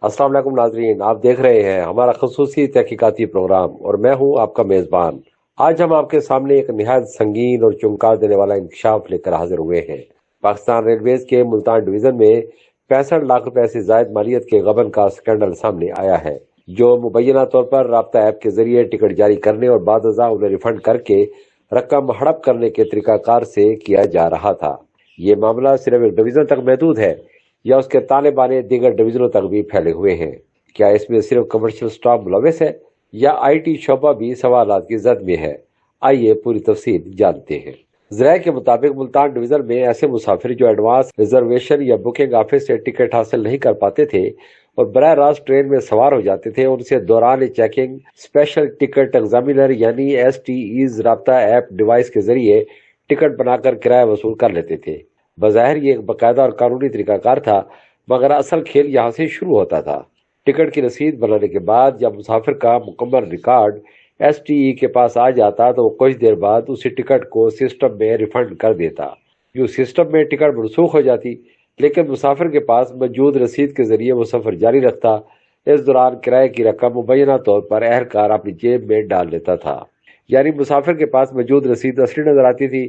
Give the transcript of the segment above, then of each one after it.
अस्सलाम वालेकुम नाजरीन, आप देख रहे हैं हमारा खसूसी तहकीकाती प्रोग्राम और मैं हूं आपका मेजबान। आज हम आपके सामने एक निहायत संगीन और चौंका देने वाला इंकशाफ लेकर हाजिर हुए हैं। पाकिस्तान रेलवेज के मुल्तान डिवीजन में 65 लाख रुपए से जायद मालियत के गबन का स्कैंडल सामने आया है, जो मुबैना तौर पर राब्ता ऐप के जरिए टिकट जारी करने और बाद अज़ा उन्हें रिफंड करके रकम हड़प करने के तरीकाकार से किया जा रहा था। ये मामला सिर्फ एक डिवीजन तक महदूद है या उसके ताले बाने दीगर डिवीजनों तक भी फैले हुए हैं? क्या इसमें सिर्फ कमर्शियल स्टाफ मुलविस है या आईटी शोबा भी सवालात की जद में है? आइए पूरी तफसील जानते हैं। ज़राए के मुताबिक मुल्तान डिवीजन में ऐसे मुसाफिर जो एडवांस रिजर्वेशन या बुकिंग ऑफिस से टिकट हासिल नहीं कर पाते थे और बराह रास्त ट्रेन में सवार हो जाते थे, उनसे दौरान चेकिंग स्पेशल टिकट एग्जामिनर यानी STEs राब्ता ऐप डिवाइस के जरिए टिकट बनाकर किराया वसूल कर लेते थे। बज़ाहिर ये एक बाकायदा और कानूनी तरीकाकार था, मगर असल खेल यहाँ से शुरू होता था। टिकट की रसीद बनाने के बाद जब मुसाफिर का मुकम्मल रिकॉर्ड STE के पास आ जाता तो वो कुछ देर बाद उसी टिकट को सिस्टम में रिफंड कर देता। यूँ सिस्टम में टिकट मनसूख हो जाती, लेकिन मुसाफिर के पास मौजूद रसीद के जरिए वो सफ़र जारी रखता। इस दौरान किराए की रकम मुबैना तौर पर अहलकार अपनी जेब में डाल लेता था। यानी मुसाफिर के पास मौजूद रसीद असली नजर आती थी,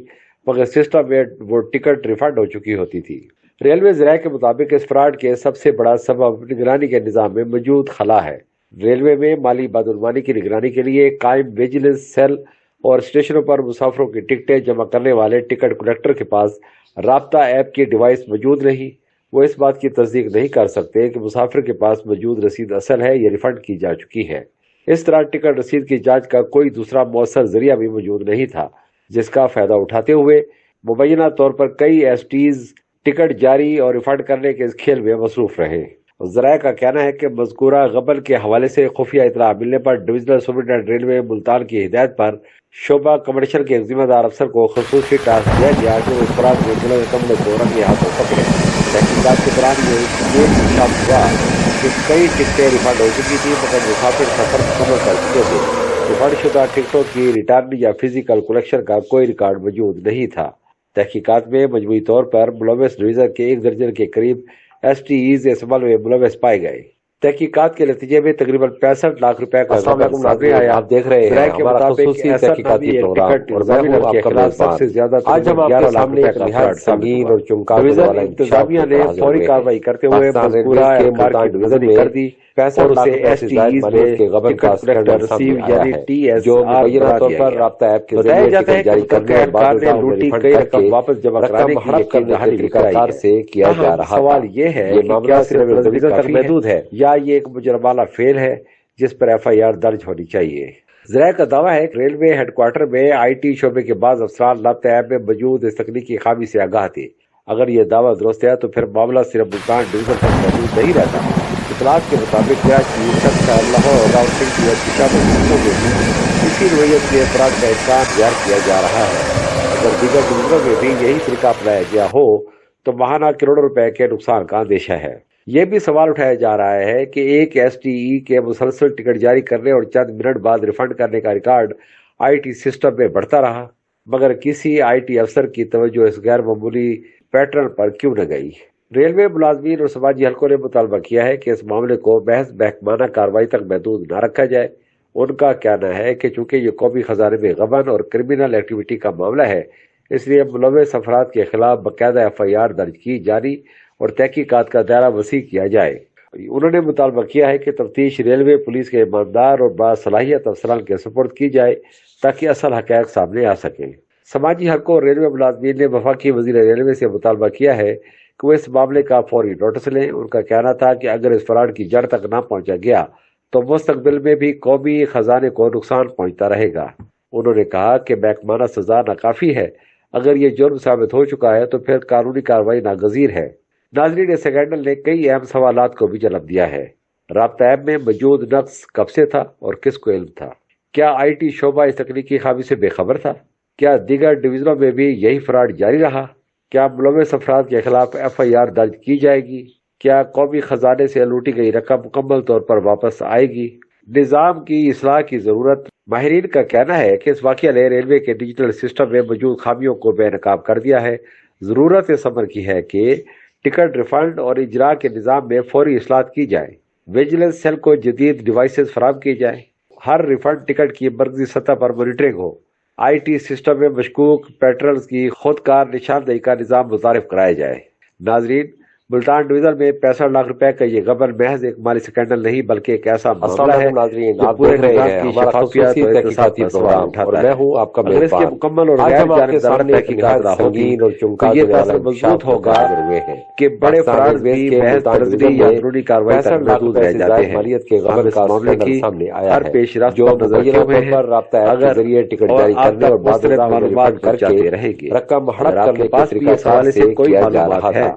मगर सिस्टम में वो टिकट रिफंड हो चुकी होती थी। रेलवे ज़राए के मुताबिक इस फ्रॉड के सबसे बड़ा सबब निगरानी के निज़ाम में मौजूद खला है। रेलवे में माली बदनुमानी की निगरानी के लिए कायम विजिलेंस सेल और स्टेशनों पर मुसाफिरों की टिकटें जमा करने वाले टिकट कलेक्टर के पास राब्ता ऐप की डिवाइस मौजूद नहीं। वो इस बात की तस्दीक नहीं कर सकते कि मुसाफिर के पास मौजूद रसीद असल है या रिफंड की जा चुकी है। इस तरह टिकट रसीद की जांच का कोई दूसरा मौसर जरिया भी मौजूद नहीं था, जिसका फायदा उठाते हुए मुबैना तौर पर कई STs टिकट जारी और रिफंड करने के इस खेल में मसरूफ रहे। ज़राए का कहना है कि मज़कूरा गबन के हवाले से खुफिया इतला मिलने पर डिविजनल सुपरिटेंडेंट रेलवे मुल्तान की हिदायत पर शोबा कमर्शियल के एक जिम्मेदार अफसर को खसूसी टास्क दिया गया कि वो अफराद के मुलविस को रंगे हाथों पकड़े। तहकीकात के दौरान ये इंकशाफ हुआ कि कई टिकटें रिफंड हो चुकी थी, मगर मुसाफिर सफर मुकम्मल कर चुके थे। रिफंड शुदा टिकटों की रिटर्न या फिजिकल कलेक्शन का कोई रिकॉर्ड मौजूद नहीं था। तहकीकात में मजमूई तौर पर मुलविस डिवीजन के 1 दर्जन के करीब STEs इस अमल में मुलविस पाए गए। तहकीकात के नतीजे में तकरीबन 65 लाख रुपए का सामने आया। आप देख रहे हैं हमारा खसूसी तहकीकाती प्रोग्राम और मैं हूं आपका मेजबान। सबसे ज्यादा आज हम आपके सामने एक निहायत संगीन और चौंका देने वाला इंतजामिया ने फौरी कार्रवाई करते हुए मज़कूरा मुल्तान डिवीजन में कर दी 65 लाख STEs के गबन का स्कैंडल सामने आया है, जो मुबैना तौर पर राब्ता ऐप के जरिए टिकट जारी करने और बाद में लूटी कई रकम वापस जमा कराने की तरीकाकार से किया जा रहा था। सवाल ये है कि मामला सिर्फ डिवीजन तक महदूद है या ये एक मुजरमाना फेल है जिस पर FIR दर्ज होनी चाहिए। ज़राए का दावा है कि रेलवे हेडक्वार्टर में IT शोबे के बाद अफसरान राब्ता ऐप में मौजूद इस तकनीकी खामी से आगाह थे। अगर ये दावा दुरुस्त है तो फिर मामला सिर्फ मुल्तान डिवीजन तक महदूद नहीं रहता। इतलात के मुताबिक कराची, लाहौर, रावलपिंडी और पेशावर में भी इसी नोयत के अफराद का इम्कान तैयार किया जा रहा है। अगर दीगर डिवीजनों में भी यही तरीका अपनाया गया हो तो माहाना करोड़ों रुपए के नुकसान का अंदेशा है। ये भी सवाल उठाया जा रहा है कि एक STE के मुसलसल टिकट जारी करने और चंद मिनट बाद रिफंड करने का रिकॉर्ड IT सिस्टम में बढ़ता रहा, मगर किसी IT अफसर की तवज्जो इस गैर मामूली पैटर्न पर क्यों न गई। रेलवे मुलाजमीन और समाजी हलकों ने मुतालबा किया है कि इस मामले को महज महकमाना कार्रवाई तक महदूद न रखा जाए। उनका कहना है कि चूंकि ये कौमी खजाने में गबन और क्रिमिनल एक्टिविटी का मामला है, इसलिए मुलविस अफराद के खिलाफ बाकायदा FIR दर्ज की जानी और तहकीकात का दायरा वसी किया जाए। उन्होंने मुतालबा किया है कि तफ्तीश रेलवे पुलिस के ईमानदार और बासलाहियत अफसरान के सुपुर्द की जाए ताकि असल हक़ाइक़ सामने आ सकें। समाजी हलकों और रेलवे मुलाजमीन ने वफाकी वज़ीर रेलवे से मुतालबा किया है कि वो इस मामले का फौरी नोटिस लें। उनका कहना था कि अगर इस फ्रॉड की जड़ तक न पहुंचा गया तो मुस्तकबिल में भी कौमी खजाने को नुकसान पहुंचता रहेगा। उन्होंने कहा कि महकमाना सजा नाकाफी है, अगर ये जुर्म साबित हो चुका है तो फिर कानूनी कार्रवाई नागजीर है। नाजरीन, इस स्कैंडल ने कई अहम सवालात को भी जन्म दिया है। राब्ता ऐप में मौजूद नक्स कब से था और किसको इल्म था? क्या IT शोबा इस तकनीकी खामी से बेखबर था? क्या दीगर डिवीजनों में भी यही फ्रॉड जारी रहा? क्या मुलविस अफराद के खिलाफ FIR दर्ज की जाएगी? क्या कौमी खजाने से लूटी गई रकम मुकम्मल तौर पर वापस आएगी? निज़ाम की इस्लाह की जरूरत। माहिरीन का कहना है कि इस वाक़या ने रेलवे के डिजिटल सिस्टम में मौजूद खामियों को बेनकाब कर दिया है। जरूरत इस अमर की है कि टिकट रिफंड और इजरा के निज़ाम में फौरी इस्लाहत की जाए। विजिलेंस सेल को जदीद डिवाइसेस फराहम की जाए, हर रिफंड टिकट की मरकजी सतह पर मॉनिटरिंग हो, IT सिस्टम में मशकूक पेट्रोल्स की खुदकार निशानदेही का निजाम मुतारिफ कराया जाए। नाजरीन, मुल्तान डिवीजन में 65 लाख रुपए का ये गबन महज एक माली स्कैंडल नहीं बल्कि एक ऐसा मामला है नाजरीन, जो आप पूरे देख रहे निजाम हैं की हमारा शफाफियत खसूसी और तहकीकाती इत्तेसाद पर सवाल प्रोग्राम उठाता और है। मैं हूँ आपका अगर इसके मेजबान। मुकम्मल और आज गैर हम आपके जानिबदाराना सामने एक तहकीकात निहायत ना होगी संगीन और तो चुनका ये देने वाला तासर इंकशाफ मजबूत होगा हाजिर हुए हैं। कि बड़े पाकिस्तान फराड रेलवेज भी के महज मुल्तान तजदीद डिवीजन या में अंदरूनी कार्रवाई 65 तक लाख महदूद रुपए रह से जाते जायद हैं। मालियत के हम गबन इस का मामले स्कैंडल की सामने आया हर है, पेशरफ्त जो पर नजर मुबैना रखे हुए तौर हैं पर राब्ता ऐप के अगर जरिए टिकट और जारी आप करने तक और बाद मुस्तनद मालूमात रिफंड पहुंचाते करके रहेंगे। रकम अगर हड़प आपके करने के पास भी इस तरीकाकार हवाले से से कोई किया जा मालूमात रहा है था।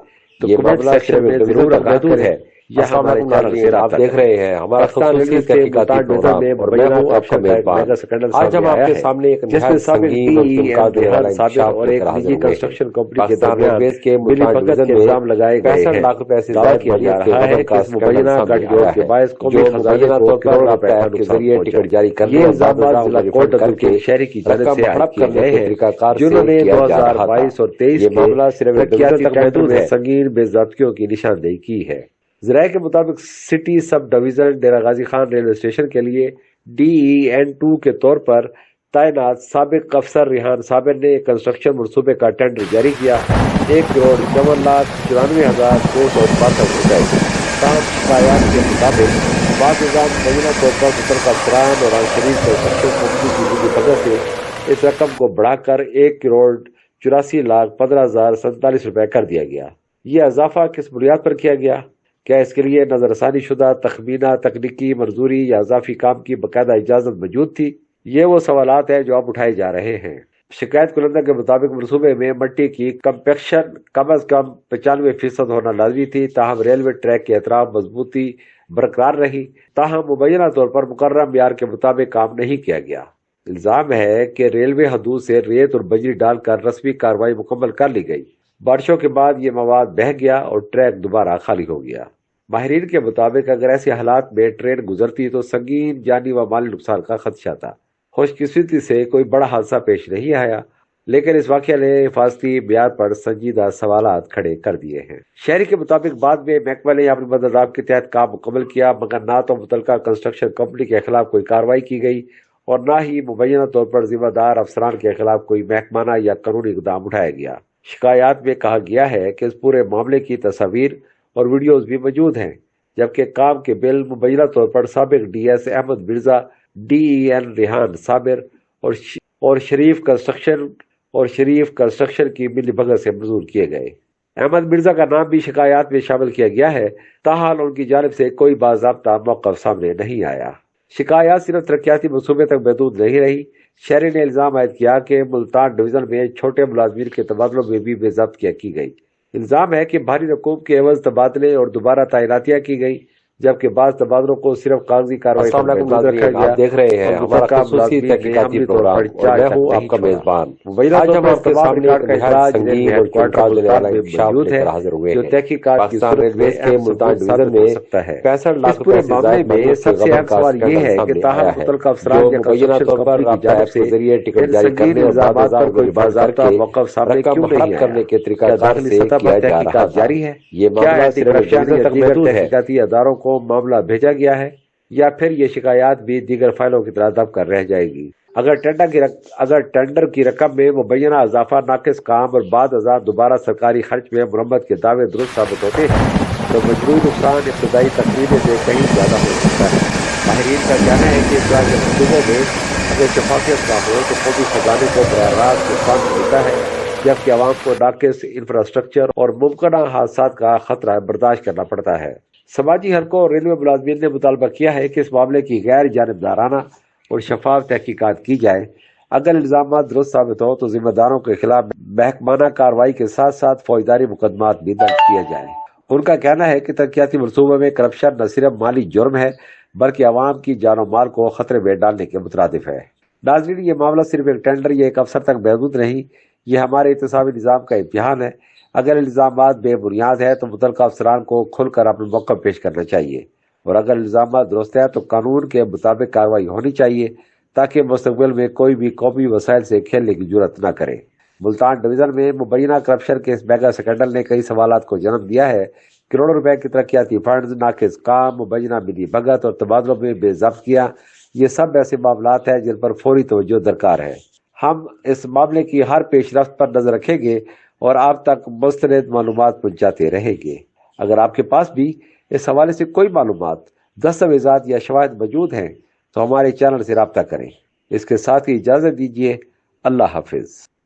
तो ये कमेंट मामला सेक्शन सिर्फ में एक जरूर महदूद महदूद है या अस्सलाम हमारे वालेकुम चैनल नाज़रीन, से आप राब्ता देख करें। रहे हैं हमारा पाकिस्तान खसूसी रेलवे के तहकीकाती मुल्तान डिवीजन प्रोग्राम में और मैं मुबैना हूँ आपका करप्शन का एक मेजबान। मेगा स्कैंडल आज हम सामने आया आपके है सामने एक जिसमें निहायत साबिक संगीन और चमका देने वाला DEN साबिर इंकशाफ और एक लेकर हाजिर निजी हुए हैं। कंस्ट्रक्शन कंपनी के पाकिस्तान दरमियान रेलवेज के मिली मुल्तान भगत के डिवीजन इल्जाम में लगाए गए 65 हैं। लाख रुपए से दावा जायद किया जा मालियत के रहा है गबन कि का इस स्कैंडल मुबैना सामने गठजोड़ आया के है, बायस कौमी जो खजाने मुबैना को तौर पर करोड़ों राब्ता रुपए का ऐप के नुकसान जरिए पहुंचा। टिकट जारी करने ये और बाद इल्जामात जिला रिफंड कोर्ट अब्दुल करके शहरी की जानिब रकम से हड़प किए करने गए के हैं तरीकाकार से जिन्होंने किया जा रहा था। 2022 और 23 ये के मामला सिर्फ एक तरक्याती डिवीजन तक टेंडर महदूद में है। संगीन बेज़ाब्तियों की निशानदेही की है। ज़राए के मुताबिक सिटी सब डिवीजन डेरा गाजी खान रेलवे स्टेशन के लिए DEN2 के तौर पर तैनात साबिक अफसर रिहान साबिर ने कंस्ट्रक्शन मनसूबे का टेंडर जारी किया 1,51,94,262 रुपए। तमाम शिकायत के मुताबिक बाद मुबैना तौर पर मुतलका अफसरान और शरीफ कंस्ट्रक्शन कंपनी की मिली भगत से इस रकम को बढ़ाकर 1,84,15,047 रुपए कर दिया गया। ये इजाफा किस बुनियाद पर किया गया? क्या इसके लिए नजरसानी शुदा तखमीना तकनीकी मंजूरी या इजाफी काम की बाकायदा इजाजत मौजूद थी? ये वो सवालात हैं जो अब उठाए जा रहे हैं। शिकायत कुलंदा के मुताबिक मनसूबे में मिट्टी की कम्पेक्शन कम अज कम 95% होना लाजमी थी, ताहम रेलवे ट्रैक की अतराफ मजबूती बरकरार रही, ताहम मुबैना तौर पर मुकर्रर मियार के मुताबिक काम नहीं किया गया। इल्जाम है कि रेलवे हदूद से रेत और बजरी डालकर रस्मी कार्रवाई मुकम्मल कर ली गई। बारिशों के बाद ये मवाद बह गया और ट्रैक दोबारा खाली हो गया। माहिरीन के मुताबिक अगर ऐसे हालात में ट्रेन गुजरती तो संगीन जानी व माली नुकसान का खदशा था। खुशकिस्मती से कोई बड़ा हादसा पेश नहीं आया, लेकिन इस वाक़े ने हिफाजती मियार पर संजीदा सवालात खड़े कर दिए हैं। शहरी के मुताबिक बाद में महकमा ने अपनी मददाब के तहत काम मुकम्मल किया, मगर ना तो मुतलका कंस्ट्रक्शन कंपनी के खिलाफ कोई कार्रवाई की गई और ना ही मुबैना तौर पर जिम्मेदार अफसरान के खिलाफ कोई महकमाना या कानूनी इक़दाम उठाया गया। शिकायत में कहा गया है कि इस पूरे मामले की तस्वीर और वीडियोज भी मौजूद हैं, जबकि काम के बिल मुबैना तौर पर साबिक DS अहमद मिर्जा, DEN रिहान साबिर और शरीफ कंस्ट्रक्शन की मिली भगत से मंजूर किए गए। अहमद मिर्जा का नाम भी शिकायत में शामिल किया गया है, ताहाल उनकी जानिब से कोई बाज़ाब्ता मौक़िफ़ सामने नहीं आया। शिकायत सिर्फ तरक्याती मनसूबे तक महदूद नहीं रही। शहरी ने इल्जाम आयद किया कि मुल्तान डिवीजन में छोटे मुलाजमीन के तबादलों में भी बेज़ाब्तियाँ की गई। इल्जाम है कि भारी रकूम के एवज तबादले और दोबारा तैनातियां की गई, जबकि बाज़ तबादलों को सिर्फ कागजी कार्रवाई तक महदूद रखा गया। आप देख रहे हैं हमारा खसूसी तहकीकाती प्रोग्राम और मैं हूँ आपका मेजबान। आज हम आपके सामने एक निहायत संगीन और चमका देने वाला इंकशाफ लेकर हाजिर हुए हैं। पाकिस्तान रेलवेज के मुल्तान डिवीजन में 65 लाख रुपए से जायद मालियत के गबन का स्कैंडल सामने आया है, जो मुबैना तौर पर राब्ता ऐप के जरिए टिकट जारी करने और बाद रिफंड करके रकम हड़प करने के तरीकाकार से किया जा रहा था। ये मामला सिर्फ एक डिवीजन तक महदूद है। अदारों को मामला भेजा गया है या फिर ये शिकायत भी दीगर फाइलों की तरह दब कर रह जाएगी। अगर टेंडर की रकम में मुबैना इजाफा, नाकिस काम और बाद अज़ा दोबारा सरकारी खर्च में मुरम्मत के दावे दुरुस्त साबित होते हैं तो मजबूरी नुकसान इब्तदाई तकरीबें से कहीं ज्यादा हो सकता है। माहिरीन का कहना है कि इस तरह के मंसूबों में अगर शफाफियत ना हो तो कौमी खजाने को बराह रास्त नुकसान मिलता है, जबकि आवाम को नाकिस इंफ्रास्ट्रक्चर और मुमकिन हादसात का खतरा बर्दाश्त करना पड़ता है। समाजी हलकों और रेलवे मुलाजमीन ने मुतालबा किया है कि इस मामले की गैर जानिबदाराना और शफाफ तहकीकात की जाए। अगर इल्जाम दुरुस्त साबित हो तो जिम्मेदारों के खिलाफ महकमाना कार्रवाई के साथ साथ फौजदारी मुकदमात भी दर्ज किए जाए। उनका कहना है कि तरक्याती मनसूबे में करप्शन न सिर्फ माली जुर्म है बल्कि अवाम की जान और माल को खतरे में डालने के मुतरादिफ है। नाज़रीन, ये मामला सिर्फ एक टेंडर या एक अफसर तक महदूद नहीं, ये हमारे इत्तेसामी निज़ाम का इम्तिहान है। अगर इल्जामात बेबुनियाद है तो मुतलका अफसरान को खुलकर अपने मौक़िफ़ पेश करना चाहिए और अगर इल्जामात दुरुस्त है तो कानून के मुताबिक कार्रवाई होनी चाहिए ताकि मुस्तक़बिल में कोई भी कौमी वसाइल से खेलने की जुर्रत न करे। मुल्तान डिवीज़न में मुबैना करप्शन के इस मेगा स्कैंडल ने कई सवालात को जन्म दिया है کروڑوں روپے کی ترقیاتی فنڈز، ناقص کام، مبینہ ملی بھگت اور تبادلوں میں بے ضبط کیا، یہ سب ایسے معاملات ہیں جن پر فوری توجہ درکار ہے۔ ہم اس معاملے کی ہر پیش رفت پر نظر رکھیں گے اور آپ تک مستند معلومات پہنچاتے رہیں گے۔ اگر آپ کے پاس بھی اس حوالے سے کوئی معلومات، دستاویزات یا شواہد موجود ہیں تو ہمارے چینل سے رابطہ کریں۔ اس کے ساتھ ہی اجازت دیجیے۔ اللہ حافظ۔